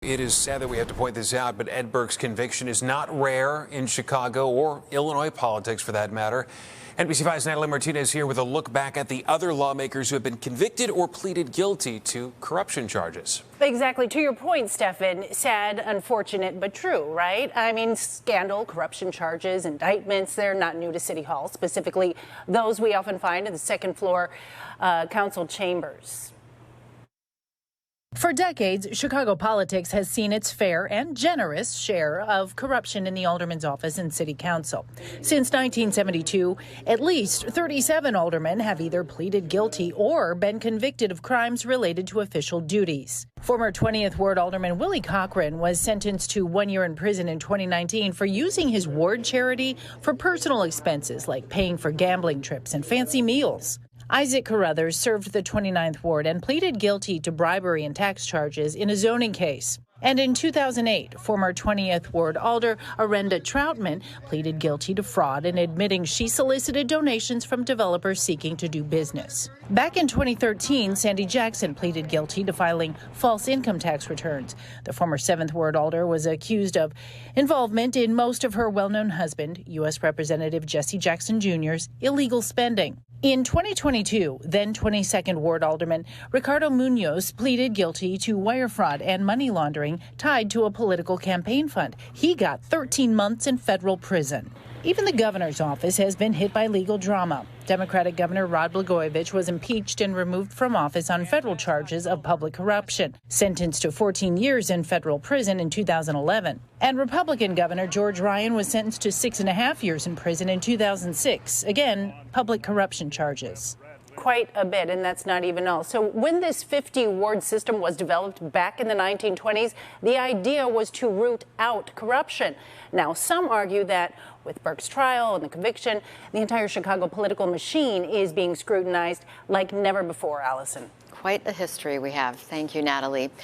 It is sad that we have to point this out, but Ed Burke's conviction is not rare in Chicago or Illinois politics for that matter. NBC5's Natalie Martinez here with a look back at the other lawmakers who have been convicted or pleaded guilty to corruption charges. Exactly. To your point, Stefan, sad, unfortunate, but true, right? I mean, scandal, corruption charges, indictments, they're not new to City Hall, specifically those we often find in the second floor council chambers. For decades, Chicago politics has seen its fair and generous share of corruption in the alderman's office and city council. Since 1972, at least 37 aldermen have either pleaded guilty or been convicted of crimes related to official duties. Former 20th Ward Alderman Willie Cochran was sentenced to 1 year in prison in 2019 for using his ward charity for personal expenses like paying for gambling trips and fancy meals. Isaac Carruthers served the 29th Ward and pleaded guilty to bribery and tax charges in a zoning case. And in 2008, former 20th Ward Alder Arenda Troutman pleaded guilty to fraud in admitting she solicited donations from developers seeking to do business. Back in 2013, Sandy Jackson pleaded guilty to filing false income tax returns. The former 7th Ward Alder was accused of involvement in most of her well-known husband, U.S. Representative Jesse Jackson Jr.'s illegal spending. In 2022, then 22nd Ward Alderman Ricardo Munoz pleaded guilty to wire fraud and money laundering tied to a political campaign fund. He got 13 months in federal prison. Even the governor's office has been hit by legal drama. Democratic Governor Rod Blagojevich was impeached and removed from office on federal charges of public corruption, sentenced to 14 years in federal prison in 2011. And Republican Governor George Ryan was sentenced to 6.5 years in prison in 2006. Again, public corruption charges. Quite a bit, and that's not even all. So when this 50-ward system was developed back in the 1920s, the idea was to root out corruption. Now, some argue that with Burke's trial and the conviction, the entire Chicago political machine is being scrutinized like never before. Allison. Quite a history we have. Thank you, Natalie.